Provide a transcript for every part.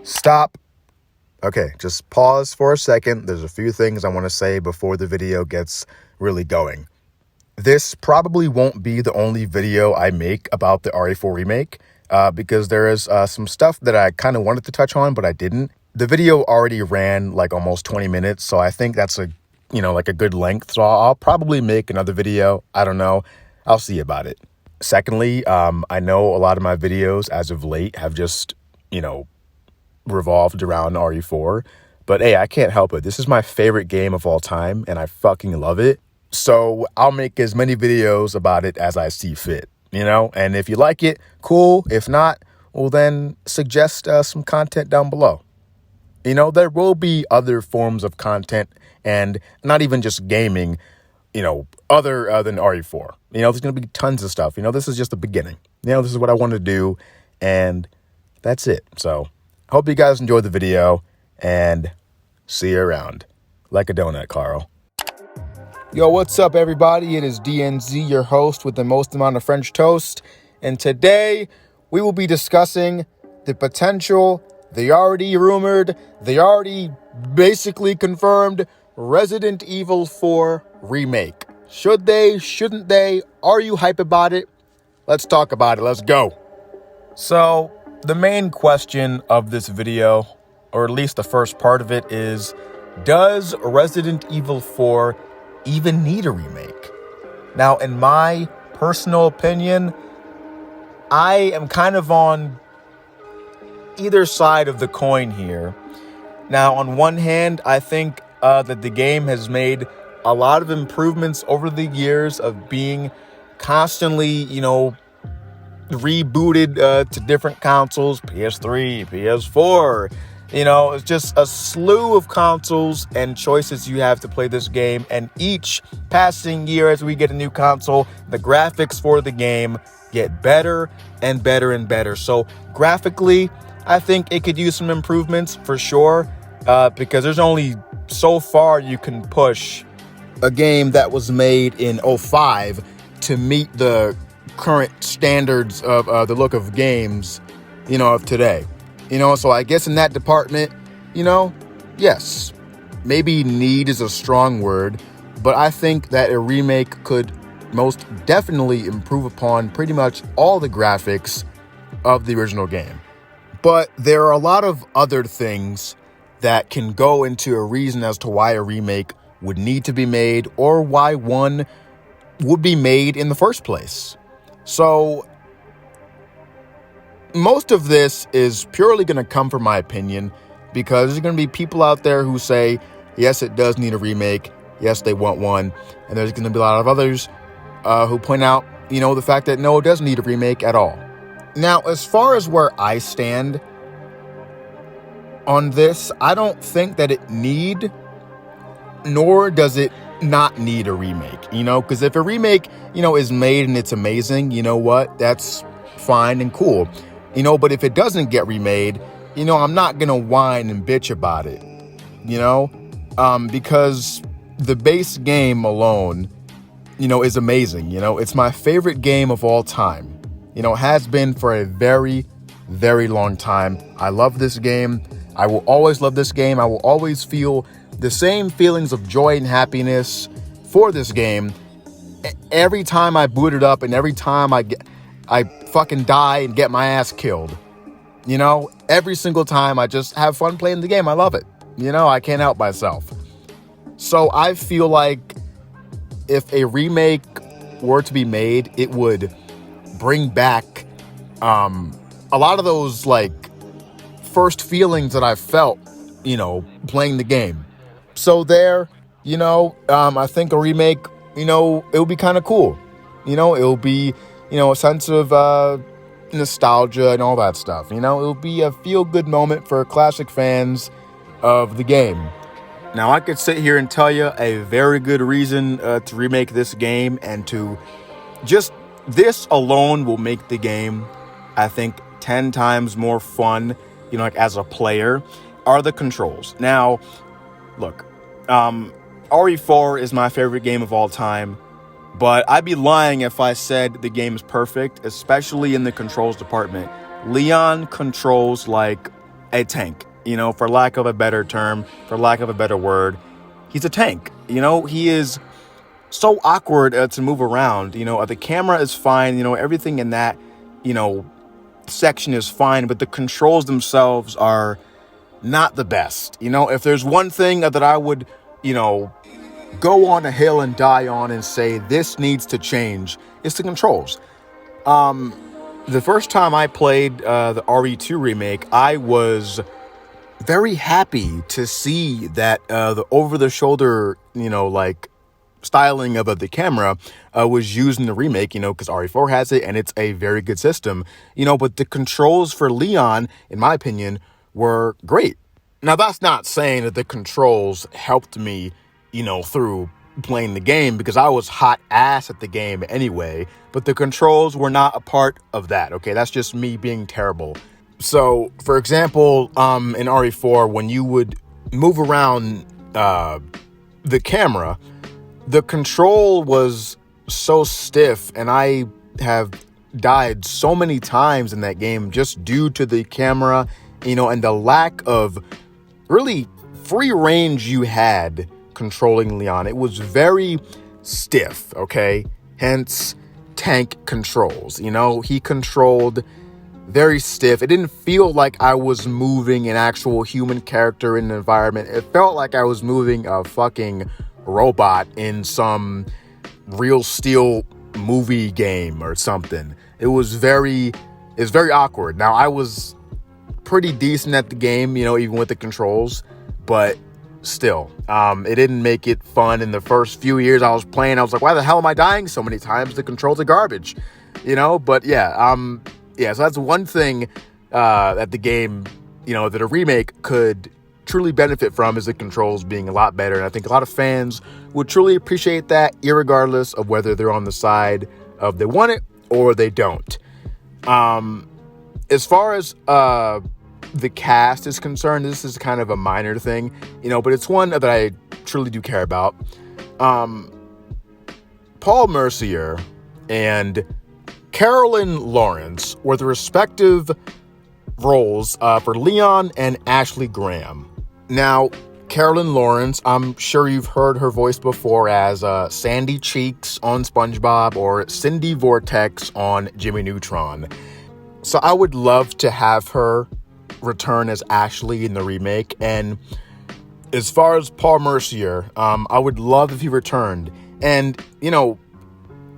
Stop. Okay, just pause for a second. There's a few things I want to say before the video gets really going. This probably won't be the only video I make about the RE4 remake, because there is some stuff that I kind of wanted to touch on, but I didn't. The video already ran like almost 20 minutes, so I think that's a good length. So I'll probably make another video. I don't know. I'll see about it. Secondly, I know a lot of my videos as of late have just, revolved around RE4, but hey, I can't help it. This is my favorite game of all time, and I fucking love it. So I'll make as many videos about it as I see fit, and if you like it, cool. If not, well, then suggest some content down below. There will be other forms of content, and not even just gaming, other than RE4. There's going to be tons of stuff. This is just the beginning. This is what I want to do, and that's it. So hope you guys enjoyed the video, and see you around. Like a donut, Carl. Yo, what's up, everybody? It is DNZ, your host with the most amount of French toast. And today, we will be discussing the potential, the already rumored, the already basically confirmed Resident Evil 4 remake. Should they? Shouldn't they? Are you hype about it? Let's talk about it. Let's go. So, the main question of this video, or at least the first part of it, is, does Resident Evil 4 even need a remake? Now, in my personal opinion, I am kind of on either side of the coin here. Now, on one hand, I think that the game has made a lot of improvements over the years of being constantly, rebooted to different consoles, PS3, PS4. It's just a slew of consoles and choices you have to play this game. And each passing year, as we get a new console, the graphics for the game get better and better and better. So graphically, I think it could use some improvements for sure, because there's only so far you can push a game that was made in 2005 to meet the current standards of the look of games, of today. So I guess in that department, yes, maybe need is a strong word, but I think that a remake could most definitely improve upon pretty much all the graphics of the original game. But there are a lot of other things that can go into a reason as to why a remake would need to be made, or why one would be made in the first place. So most of this is purely going to come from my opinion, because there's going to be people out there who say, yes, it does need a remake. Yes, they want one. And there's going to be a lot of others who point out, the fact that no, it doesn't need a remake at all. Now, as far as where I stand on this, I don't think that it need, nor does it not need a remake, because if a remake, is made and it's amazing, that's fine and cool, but if it doesn't get remade, I'm not gonna whine and bitch about it, because the base game alone, is amazing. It's my favorite game of all time, has been for a very, very long time. I love this game. I will always love this game. I will always feel the same feelings of joy and happiness for this game every time I boot it up, and every time I fucking die and get my ass killed. Every single time I just have fun playing the game. I love it. I can't help myself. So I feel like if a remake were to be made, it would bring back a lot of those first feelings that I felt, playing the game. So there, I think a remake, it would be kind of cool. It'll be, a sense of nostalgia and all that stuff. It'll be a feel-good moment for classic fans of the game. Now, I could sit here and tell you a very good reason to remake this game, and to just this alone will make the game, I think, 10 times more fun, as a player, are the controls. Now, look, RE4 is my favorite game of all time, but I'd be lying if I said the game is perfect, especially in the controls department. Leon controls like a tank, for lack of a better term, for lack of a better word. He's a tank. He is so awkward to move around. The camera is fine. Everything in that, section is fine, but the controls themselves are not the best. If there's one thing that I would, go on a hill and die on and say this needs to change, it's the controls. The first time I played the RE2 remake, I was very happy to see that the over-the-shoulder, styling of the camera was used in the remake, because RE4 has it, and it's a very good system, but the controls for Leon, in my opinion, were great. Now, that's not saying that the controls helped me, through playing the game, because I was hot ass at the game anyway, but the controls were not a part of that, okay? That's just me being terrible. So, for example, in RE4, when you would move around the camera, the control was so stiff, and I have died so many times in that game just due to the camera, and the lack of really free range you had controlling Leon. It was very stiff, okay? Hence, tank controls. He controlled very stiff. It didn't feel like I was moving an actual human character in an environment. It felt like I was moving a fucking robot in some Real Steel movie game or something. It's very awkward. Now, I was pretty decent at the game, even with the controls, but still, it didn't make it fun. In the first few years I was playing, I was like, why the hell am I dying so many times? The controls are garbage, but so that's one thing that the game, that a remake could truly benefit from, is the controls being a lot better. And I think a lot of fans would truly appreciate that, irregardless of whether they're on the side of they want it or they don't. As far as the cast is concerned, this is kind of a minor thing, but it's one that I truly do care about. Paul Mercier and Carolyn Lawrence were the respective roles for Leon and Ashley Graham. Now, Carolyn Lawrence, I'm sure you've heard her voice before as Sandy Cheeks on SpongeBob or Cindy Vortex on Jimmy Neutron. So I would love to have her return as Ashley in the remake. And as far as Paul Mercier, I would love if he returned. And,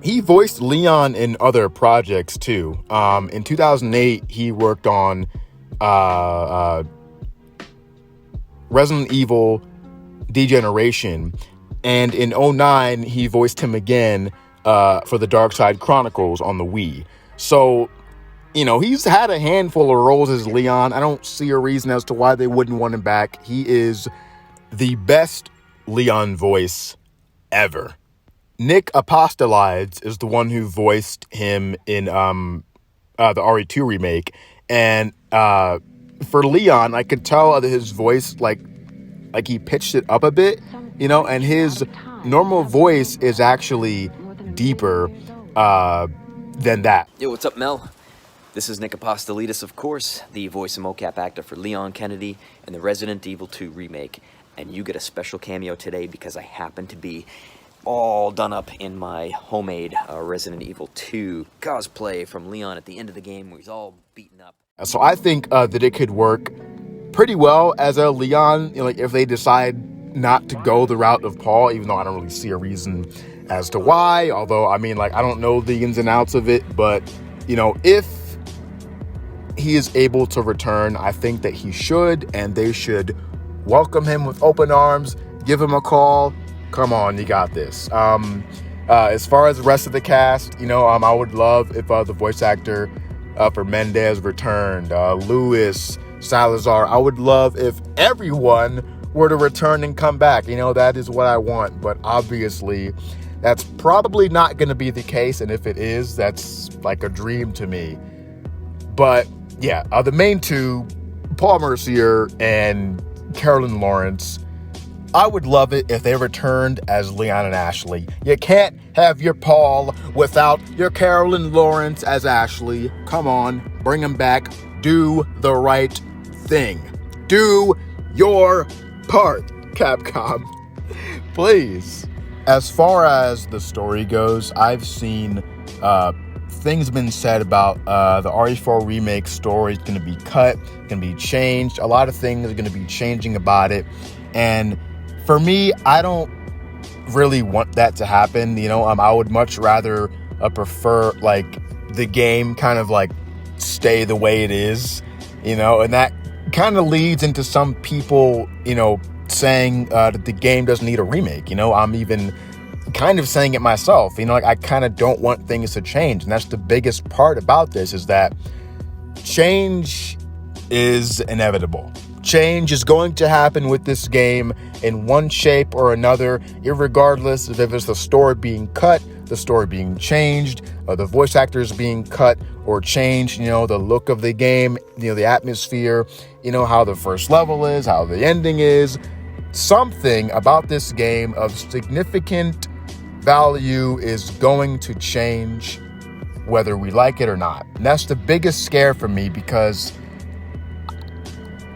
he voiced Leon in other projects too. In 2008, he worked on Resident Evil Degeneration. And in 2009, he voiced him again for the Dark Side Chronicles on the Wii. So, he's had a handful of roles as Leon. I don't see a reason as to why they wouldn't want him back. He is the best Leon voice ever. Nick Apostolides is the one who voiced him in the RE2 remake. And for Leon, I could tell that his voice, like he pitched it up a bit, and his normal voice is actually deeper than that. Yo, what's up, Mel? This is Nick Apostolides, of course, the voice and mocap actor for Leon Kennedy in the Resident Evil 2 remake. And you get a special cameo today because I happen to be all done up in my homemade Resident Evil 2 cosplay from Leon at the end of the game where he's all beaten up. So I think that it could work pretty well as a Leon, if they decide not to go the route of Paul, even though I don't really see a reason as to why. Although, I don't know the ins and outs of it, but, if he is able to return, I think that he should, and they should welcome him with open arms, give him a call. Come on, you got this. As far as the rest of the cast, I would love if the voice actor for Mendez returned, Luis Salazar. I would love if everyone were to return and come back. That is what I want, but obviously that's probably not going to be the case, and if it is, that's like a dream to me. But yeah, the main two, Paul Mercier and Carolyn Lawrence, I would love it if they returned as Leon and Ashley. You can't have your Paul without your Carolyn Lawrence as Ashley. Come on, bring them back. Do the right thing. Do your part, Capcom. Please. As far as the story goes, I've seen things been said about the RE4 remake story is going to be cut, going to be changed. A lot of things are going to be changing about it. And for me, I don't really want that to happen. I would much rather prefer like the game kind of like stay the way it is, and that kind of leads into some people, saying that the game doesn't need a remake. I'm even kind of saying it myself. Like I kind of don't want things to change, and that's the biggest part about this, is that change is inevitable. Change is going to happen with this game in one shape or another, irregardless of if it's the story being cut, the story being changed, or the voice actors being cut or changed, the look of the game, the atmosphere, how the first level is, how the ending is. Something about this game of significant value is going to change whether we like it or not. And that's the biggest scare for me, because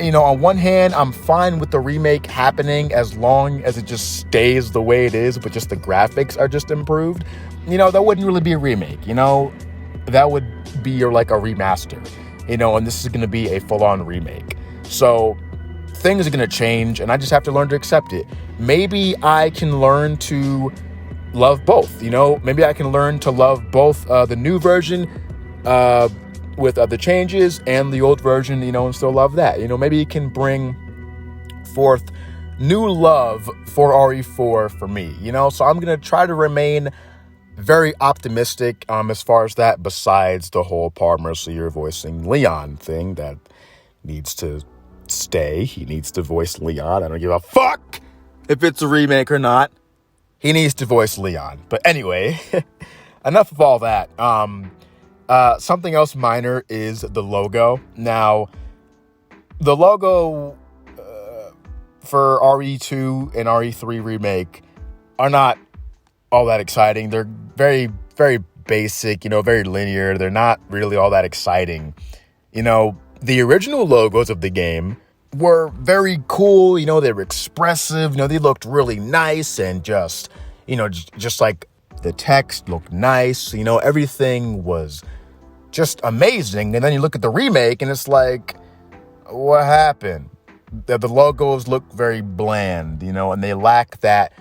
on one hand, I'm fine with the remake happening as long as it just stays the way it is, but just the graphics are just improved. That wouldn't really be a remake, that would be like a remaster, and this is going to be a full-on remake. So things are going to change, and I just have to learn to accept it. Maybe I can learn to love both, maybe I can learn to love both the new version, with the changes, and the old version, and still love that. Maybe it can bring forth new love for RE4 for me, so I'm going to try to remain very optimistic as far as that, besides the whole Paul Mercier voicing Leon thing that needs to stay. He needs to voice Leon. I don't give a fuck if it's a remake or not. He needs to voice Leon. But anyway, enough of all that. Something else minor is the logo. Now, the logo for RE2 and RE3 Remake are not all that exciting. They're very, very basic, very linear. They're not really all that exciting. The original logos of the game were very cool. They were expressive. They looked really nice, and just like the text looked nice. Everything was just amazing. And then you look at the remake and it's like, what happened? The logos look very bland, and they lack that,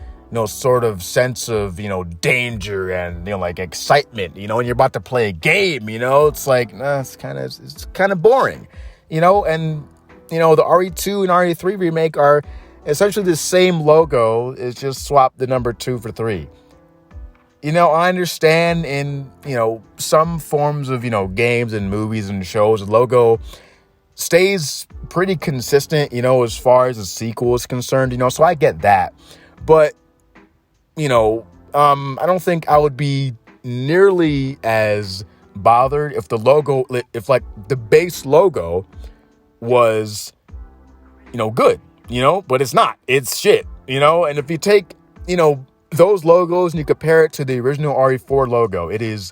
sort of sense of, danger and, like excitement, when you're about to play a game, it's like, it's kind of boring, and, the RE2 and RE3 remake are essentially the same logo. It's just swap the number 2 for 3. I understand in, some forms of, games and movies and shows, the logo stays pretty consistent, as far as the sequel is concerned, so I get that. But, I don't think I would be nearly as bothered if if the base logo was, good, but it's not. It's shit, and if you take, those logos and you compare it to the original RE4 logo, it is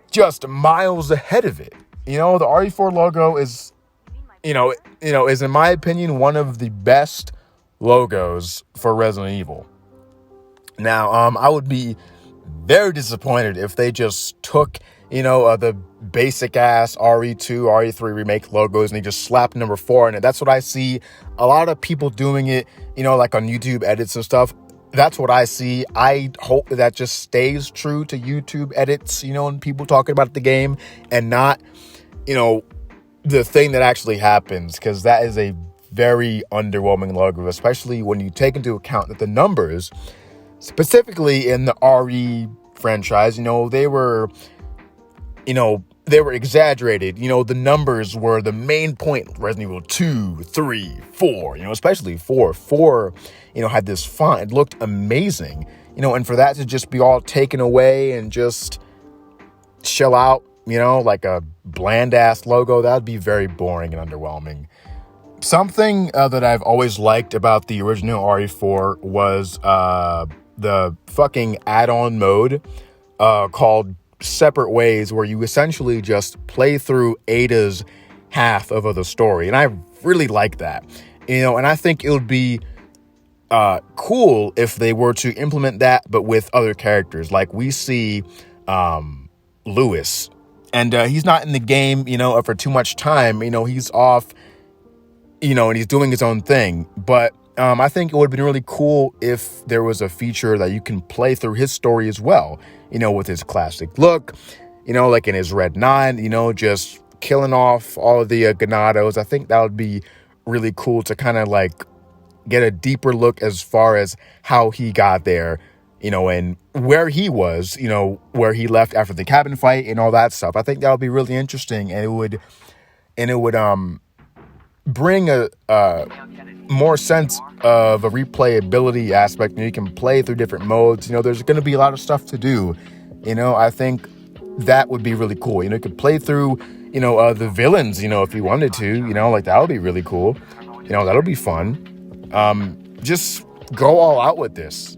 just miles ahead of it. The RE4 logo is, is in my opinion one of the best logos for Resident Evil. Now, I would be very disappointed if they just took, the basic ass RE2, RE3 remake logos and they just slapped number 4 in it. That's what I see a lot of people doing it, like on YouTube edits and stuff. That's what I see. I hope that just stays true to YouTube edits, and people talking about the game, and not, the thing that actually happens, because that is a very underwhelming logo, especially when you take into account that the numbers, specifically in the RE franchise, they were exaggerated. The numbers were the main point. Resident Evil 2, 3, 4, especially 4. 4, had this font. It looked amazing, and for that to just be all taken away and just chill out, like a bland-ass logo, that would be very boring and underwhelming. Something that I've always liked about the original RE4 was the fucking add-on mode called Separate Ways, where you essentially just play through Ada's half of the story. And I really like that, and I think it would be cool if they were to implement that, but with other characters. Like we see Lewis, and he's not in the game, for too much time. He's off, and he's doing his own thing. But I think it would have been really cool if there was a feature that you can play through his story as well, with his classic look, like in his Red 9, just killing off all of the Ganados. I think that would be really cool to kind of like get a deeper look as far as how he got there, and where he was, where he left after the cabin fight and all that stuff. I think that would be really interesting, and it would bring a more sense of a replayability aspect. You can play through different modes. There's going to be a lot of stuff to do. I think that would be really cool. You could play through, the villains, if you wanted to, like that would be really cool. That'll be fun. Just go all out with this,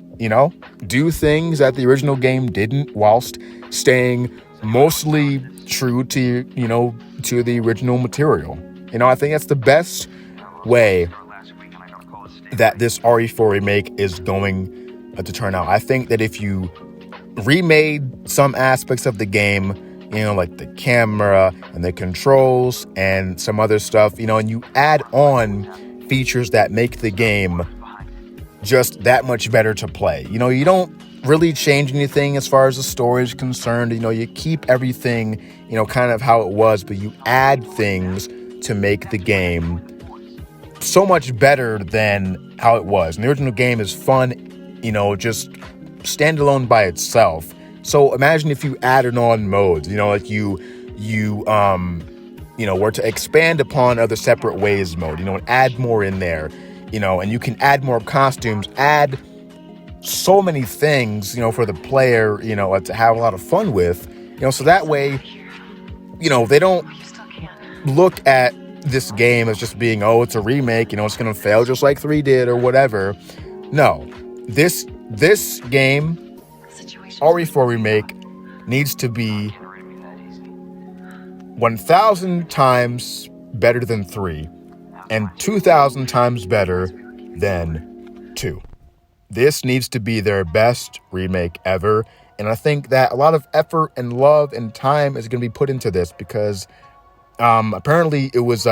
do things that the original game didn't, whilst staying mostly true to, to the original material. I think that's the best way that this RE4 remake is going to turn out. I think that if you remade some aspects of the game, like the camera and the controls and some other stuff, and you add on features that make the game just that much better to play. You don't really change anything as far as the story is concerned. You keep everything, kind of how it was, but you add things to make the game so much better than how it was. And the original game is fun, just standalone by itself. So imagine if you added on modes, like you were to expand upon other separate ways mode, and add more in there, and you can add more costumes, add so many things, for the player, to have a lot of fun with, so that way, they don't look at this game as just being, it's a remake, it's going to fail just like 3 did or whatever. No, this game, RE4 Remake, needs to be 1,000 times better than 3 and 2,000 times better than 2. This needs to be their best remake ever. And I think that a lot of effort and love and time is going to be put into this because apparently it was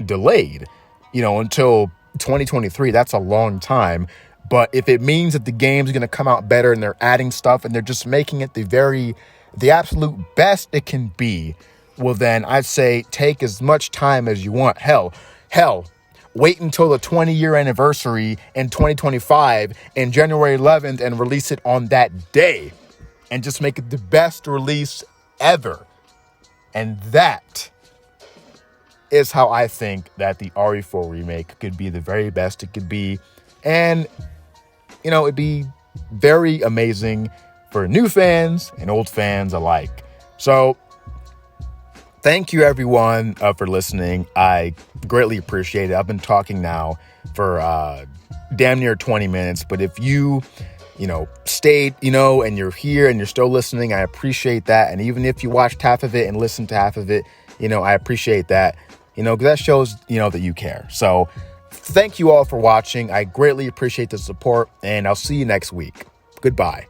delayed, until 2023. That's a long time. But if it means that the game's going to come out better and they're adding stuff and they're just making it the absolute best it can be, well, then I'd say take as much time as you want. Hell, wait until the 20-year anniversary in 2025 and January 11th and release it on that day and just make it the best release ever. And that is how I think that the RE4 remake could be the very best it could be. And, it'd be very amazing for new fans and old fans alike. So thank you, everyone, for listening. I greatly appreciate it. I've been talking now for damn near 20 minutes. But if you, stayed, and you're here and you're still listening, I appreciate that. And even if you watched half of it and listened to half of it, I appreciate that, because that shows, that you care. So thank you all for watching. I greatly appreciate the support, and I'll see you next week. Goodbye.